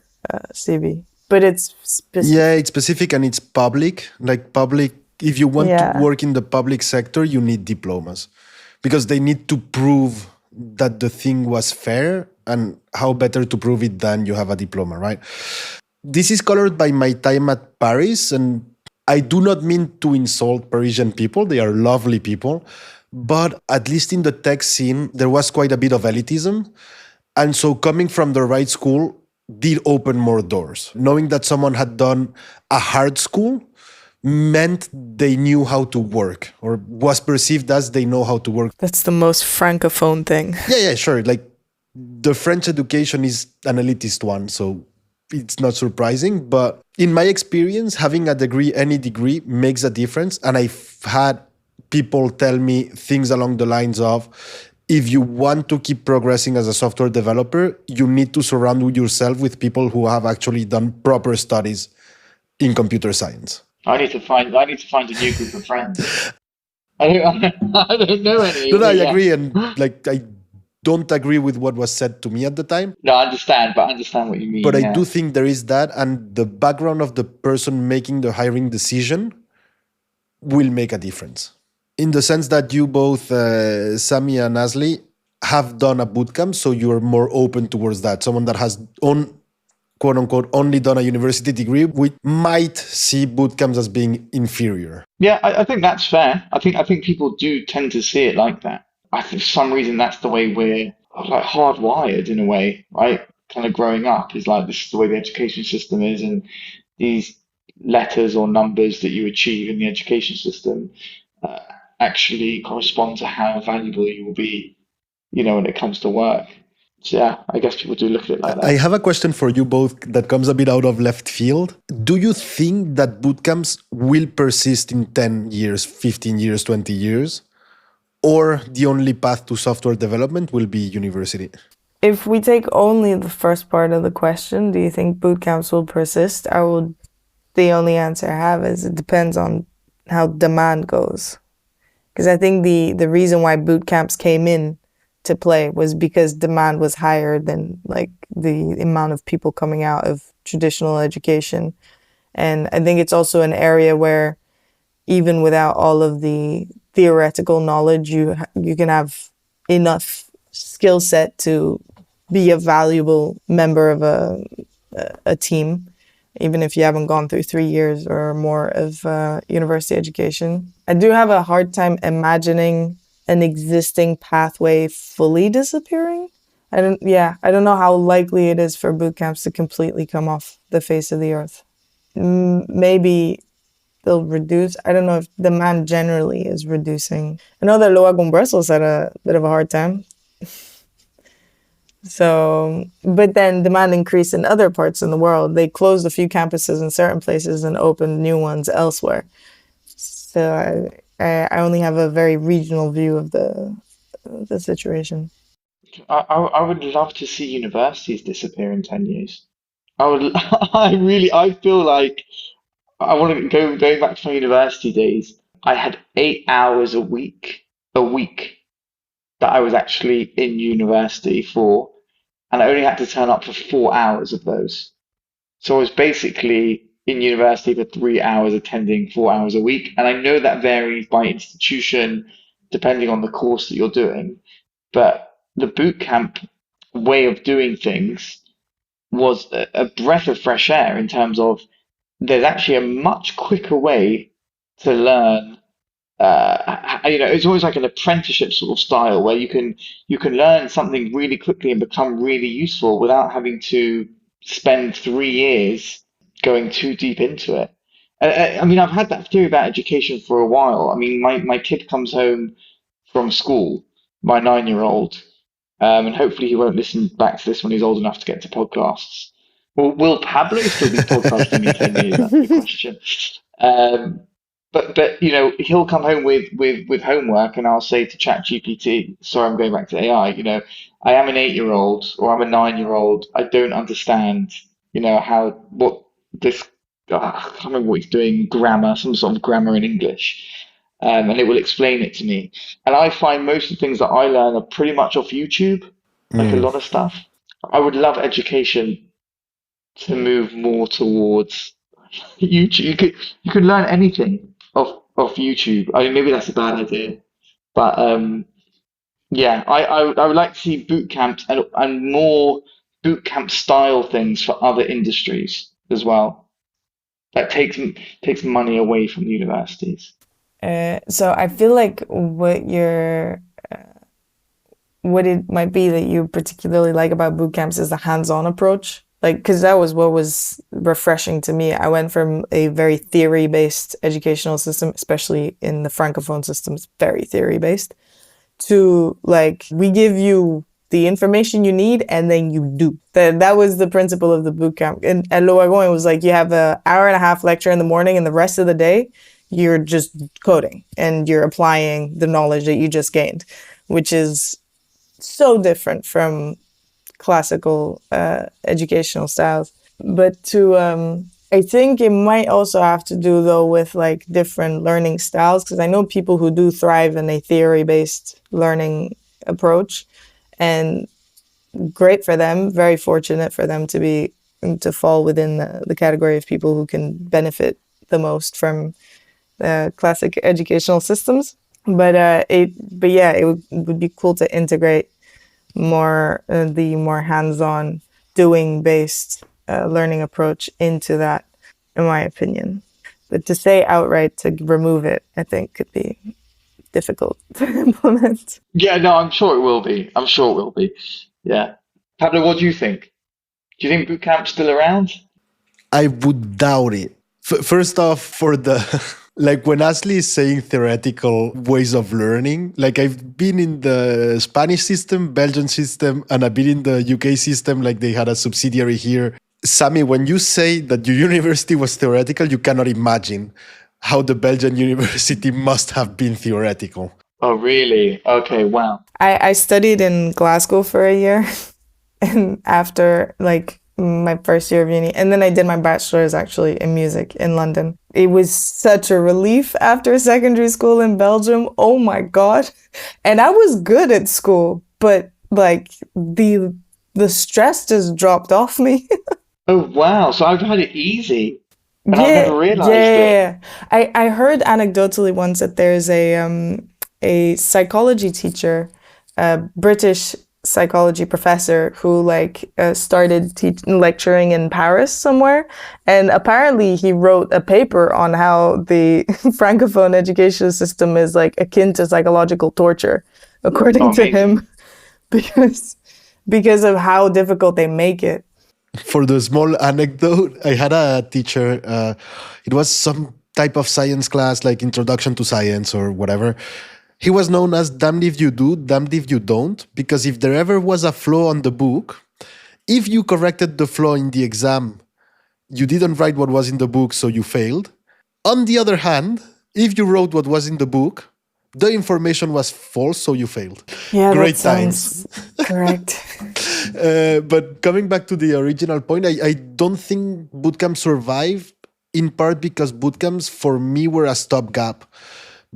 CV, but it's specific. Yeah, it's specific and it's public. Like public, if you want to work in the public sector, you need diplomas because they need to prove that the thing was fair, and how better to prove it than you have a diploma, right? This is colored by my time at Paris, and I do not mean to insult Parisian people. They are lovely people. But at least in the tech scene, there was quite a bit of elitism. And so coming from the right school did open more doors. Knowing that someone had done a hard school meant they knew how to work, or was perceived as they know how to work. That's the most francophone thing. Yeah, sure. Like the French education is an elitist one, so it's not surprising. But in my experience, having a degree, any degree, makes a difference. And I've had people tell me things along the lines of, if you want to keep progressing as a software developer, you need to surround yourself with people who have actually done proper studies in computer science. I need to find a new group of friends. I don't know any. No, I agree, and like I don't agree with what was said to me at the time. No, I understand what you mean. But I do think there is that, and the background of the person making the hiring decision will make a difference. In the sense that you both, Sami and Asli, have done a bootcamp, so you're more open towards that. Someone that has quote unquote only done a university degree, we might see bootcamps as being inferior. Yeah, I think that's fair. I think people do tend to see it like that. I think for some reason that's the way we're like hardwired in a way, right? Kind of growing up is like, this is the way the education system is, and these letters or numbers that you achieve in the education system actually correspond to how valuable you will be, when it comes to work. So yeah, I guess people do look at it like that. I have a question for you both that comes a bit out of left field. Do you think that bootcamps will persist in 10 years, 15 years, 20 years? Or the only path to software development will be university? If we take only the first part of the question, do you think bootcamps will persist? The only answer I have is it depends on how demand goes. Because I think the reason why bootcamps came in to play was because demand was higher than like the amount of people coming out of traditional education. And I think it's also an area where even without all of the theoretical knowledge, you can have enough skill set to be a valuable member of a team, even if you haven't gone through 3 years or more of university education. I do have a hard time imagining an existing pathway fully disappearing. I don't know how likely it is for bootcamps to completely come off the face of the earth. Maybe they'll reduce. I don't know if demand generally is reducing. I know that Loagon Brussels had a bit of a hard time. So, but then demand increased in other parts in the world. They closed a few campuses in certain places and opened new ones elsewhere. So I only have a very regional view of the situation. I would love to see universities disappear in 10 years. I feel like I want to going back to my university days. I had 8 hours a week that I was actually in university for, and I only had to turn up for 4 hours of those. So I was basically in university for 3 hours, attending 4 hours a week. And I know that varies by institution, depending on the course that you're doing. But the boot camp way of doing things was a breath of fresh air in terms of there's actually a much quicker way to learn. It's always like an apprenticeship sort of style where you can learn something really quickly and become really useful without having to spend 3 years going too deep into it. I mean, I've had that theory about education for a while. I mean, my kid comes home from school, my 9-year-old, and hopefully he won't listen back to this when he's old enough to get to podcasts. Will Pablo still be podcasting in 10 years? That's the question. Um, but he'll come home with homework, and I'll say to ChatGPT, sorry, I'm going back to AI, I am an 8-year-old or I'm a 9-year-old. I don't understand, how what this I can't remember what he's doing, grammar, some sort of grammar in English. And it will explain it to me. And I find most of the things that I learn are pretty much off YouTube, like a Mm. lot of stuff. I would love education to move more towards YouTube. You could learn anything off YouTube. I mean, maybe that's a bad idea, but yeah, I would like to see boot camps and more boot camp style things for other industries as well. That takes money away from universities. So I feel like what it might be that you particularly like about boot camps is the hands-on approach. Like, because that was what was refreshing to me. I went from a very theory-based educational system, especially in the Francophone systems, very theory-based, to like, we give you the information you need and then you do. That was the principle of the boot camp. And at Loagon, it was like you have an hour and a half lecture in the morning and the rest of the day, you're just coding and you're applying the knowledge that you just gained, which is so different from classical educational styles. But I think it might also have to do though with like different learning styles, because I know people who do thrive in a theory-based learning approach, and great for them, very fortunate for them to fall within the category of people who can benefit the most from classic educational systems. But yeah, it would be cool to integrate more the more hands-on doing based learning approach into that, in my opinion. But to say outright to remove it, I think could be difficult to implement. Yeah, no, I'm sure it will be. I'm sure it will be. Yeah. Pablo, what do you think? Do you think boot camp's still around? I would doubt it. First off, for the like when Ashley is saying theoretical ways of learning, like I've been in the Spanish system, Belgian system, and I've been in the UK system, like they had a subsidiary here. Sami, when you say that your university was theoretical, you cannot imagine how the Belgian university must have been theoretical. Oh, really? Okay, wow. I studied in Glasgow for a year, and after like my first year of uni, and then I did my bachelor's actually in music in London. It was such a relief after secondary school in Belgium. Oh my God. And I was good at school, but like the stress just dropped off me. Oh, wow. So I've had it easy, and I've never realized it. Yeah. I heard anecdotally once that there's a psychology teacher, a British psychology professor who like started lecturing in Paris somewhere, and apparently he wrote a paper on how the Francophone education system is like akin to psychological torture, according to him, because of how difficult they make it. For the small anecdote, I had a teacher, it was some type of science class, like Introduction to Science or whatever. He was known as damned if you do, damned if you don't, because if there ever was a flaw on the book, if you corrected the flaw in the exam, you didn't write what was in the book, so you failed. On the other hand, if you wrote what was in the book, the information was false, so you failed. Yeah, Great that times. sounds correct. But coming back to the original point, I don't think bootcamps survived, in part because bootcamps for me were a stopgap.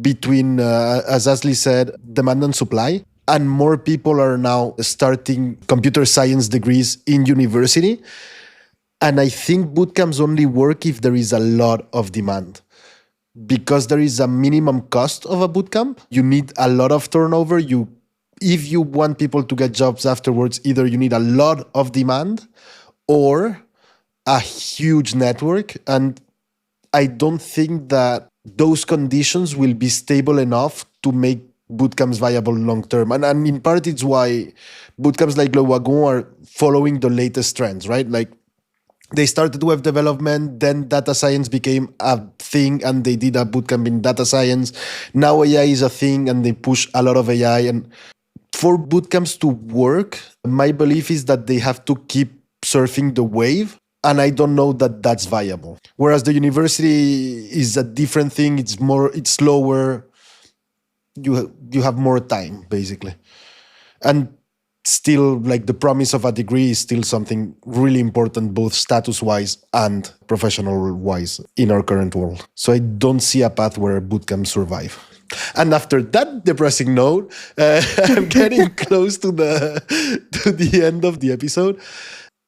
between, as Asli said, demand and supply. And more people are now starting computer science degrees in university. And I think bootcamps only work if there is a lot of demand. Because there is a minimum cost of a bootcamp, you need a lot of turnover. If you want people to get jobs afterwards, either you need a lot of demand or a huge network. And I don't think that those conditions will be stable enough to make bootcamps viable long term. And in part, it's why bootcamps like Le Wagon are following the latest trends, right? Like they started web development, then data science became a thing, and they did a bootcamp in data science. Now AI is a thing, and they push a lot of AI. And for bootcamps to work, my belief is that they have to keep surfing the wave. And I don't know that that's viable. Whereas the university is a different thing. It's slower. You have more time, basically. And still, like, the promise of a degree is still something really important, both status wise and professional wise in our current world. So I don't see a path where bootcamps survive. And after that depressing note, I'm getting close to the end of the episode.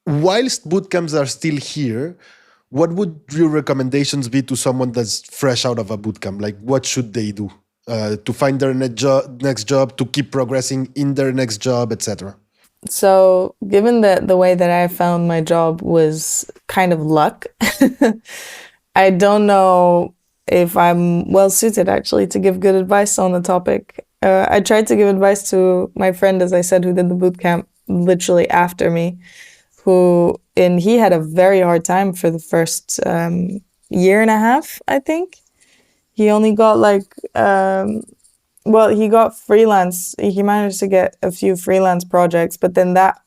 Whilst bootcamps are still here, what would your recommendations be to someone that's fresh out of a bootcamp? Like, what should they do to find their next job, to keep progressing in their next job, etc.? So, given that the way that I found my job was kind of luck, I don't know if I'm well suited actually to give good advice on the topic. I tried to give advice to my friend, as I said, who did the bootcamp literally after me, and he had a very hard time for the first year and a half, I think. He only got he got freelance. He managed to get a few freelance projects, but then that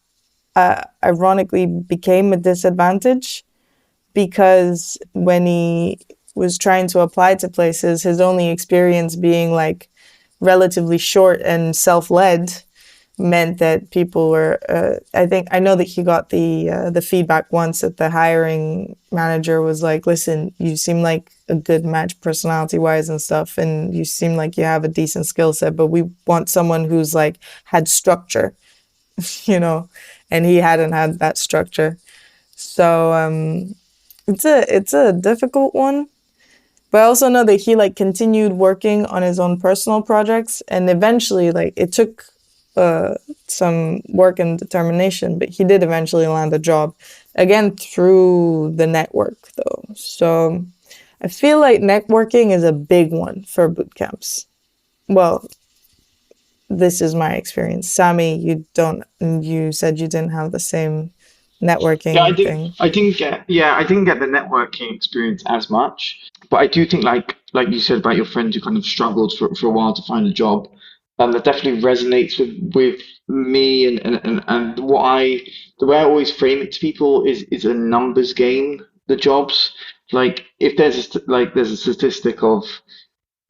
ironically became a disadvantage because when he was trying to apply to places, his only experience being like relatively short and self-led meant that people were. I know that he got the feedback once that the hiring manager was like, "Listen, you seem like a good match personality-wise and stuff, and you seem like you have a decent skill set, but we want someone who's like had structure, you know," and he hadn't had that structure. So it's a difficult one. But I also know that he like continued working on his own personal projects, and eventually, like, it took some work and determination, but he did eventually land a job, again through the network though. So I feel like networking is a big one for boot camps. Well, this is my experience. Sami, you said you didn't have the same Yeah, networking thing. I didn't get the networking experience as much, but I do think like you said about your friend who kind of struggled for a while to find a job, that definitely resonates with me and the way I always frame it to people is a numbers game. The jobs, like if there's a statistic of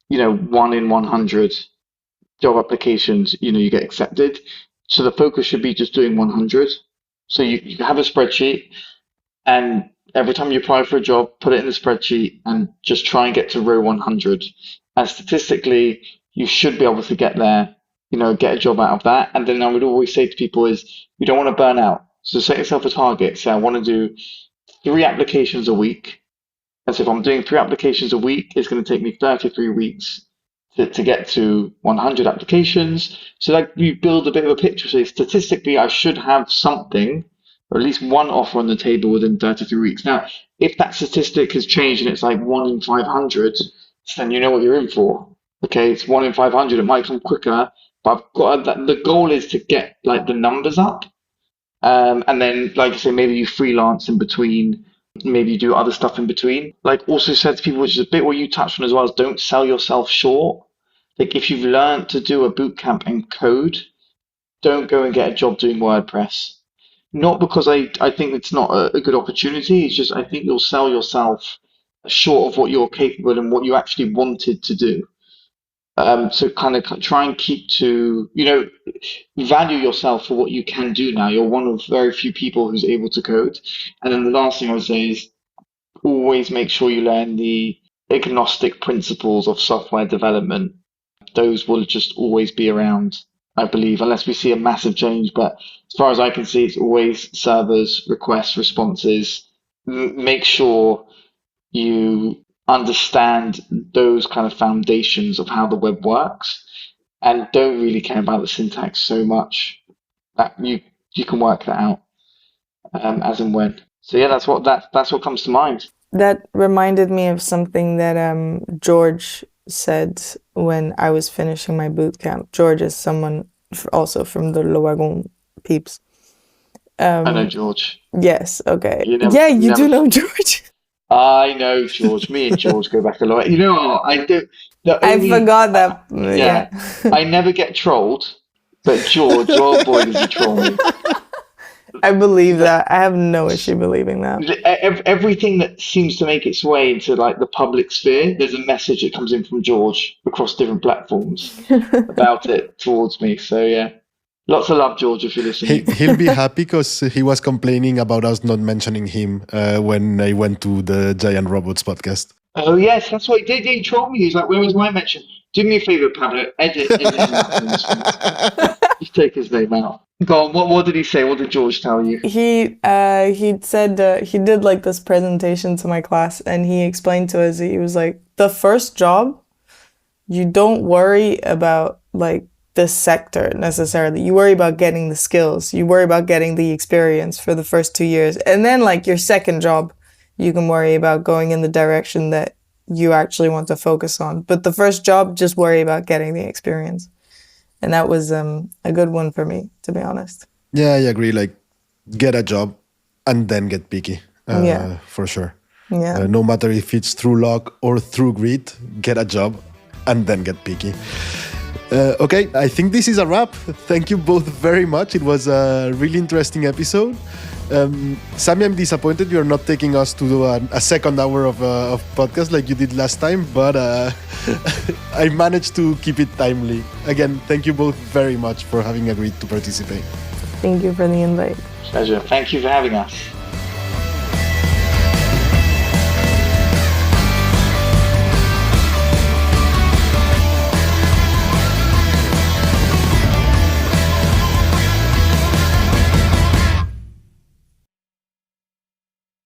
1 in 100 job applications, you get accepted. So the focus should be just doing 100. So you have a spreadsheet, and every time you apply for a job, put it in the spreadsheet and just try and get to row 100. And statistically, you should be able to get there, get a job out of that. And then I would always say to people is you don't want to burn out. So set yourself a target. Say I want to do 3 applications a week. And so if I'm doing 3 applications a week, it's going to take me 33 weeks to get to 100 applications. So like you build a bit of a picture. So statistically, I should have something, or at least one offer on the table within 33 weeks. Now, if that statistic has changed and it's like 1 in 500, then you know what you're in for. Okay, it's 1 in 500. It might come quicker, but the goal is to get like the numbers up. And then, like I say, maybe you freelance in between, maybe you do other stuff in between. Like also said to people, which is a bit what you touched on as well, is don't sell yourself short. Like if you've learned to do a boot camp and code, don't go and get a job doing WordPress. Not because I think it's not a good opportunity. It's just I think you'll sell yourself short of what you're capable and what you actually wanted to do. So kind of try and keep to, value yourself for what you can do now. You're one of very few people who's able to code. And then the last thing I would say is always make sure you learn the agnostic principles of software development, those will just always be around, I believe, unless we see a massive change. But as far as I can see, it's always servers, requests, responses. Make sure you understand those kind of foundations of how the web works and don't really care about the syntax so much that you can work that out as and when. So yeah, that's what comes to mind. That reminded me of something that George said when I was finishing my boot camp. George is someone also from the Loagon peeps. I know George. Yes, okay. You never- yeah, you never- do know George. I know George. Me and George go back a lot. You know what? I do. I forgot that. Yeah. I never get trolled, but George, oh boy, does he troll me. I believe that. I have no issue believing that. Everything that seems to make its way into like the public sphere, there's a message that comes in from George across different platforms about it towards me. So yeah, lots of love, George, if you're listening. He'll be happy because he was complaining about us not mentioning him when I went to the Giant Robots podcast. Oh yes, that's what he did. He trolled me. He's like, "Where was my mention? Do me a favor, Pablo. Edit him out from this one. Just take his name out." Go on. What did he say? What did George tell you? He said he did like this presentation to my class, and he explained to us, he was like, the first job, you don't worry about like the sector necessarily. You worry about getting the skills. You worry about getting the experience for the first 2 years, and then like your second job, you can worry about going in the direction that you actually want to focus on. But the first job, just worry about getting the experience. And that was a good one for me, to be honest. Yeah, I agree. Like, get a job and then get picky. For sure. Yeah. No matter if it's through luck or through grit, get a job and then get picky. Okay, I think this is a wrap. Thank you both very much. It was a really interesting episode. Sami, I'm disappointed you're not taking us to do a second hour of podcast like you did last time, but I managed to keep it timely. Again, thank you both very much for having agreed to participate. Thank you for the invite. Pleasure. Thank you for having us.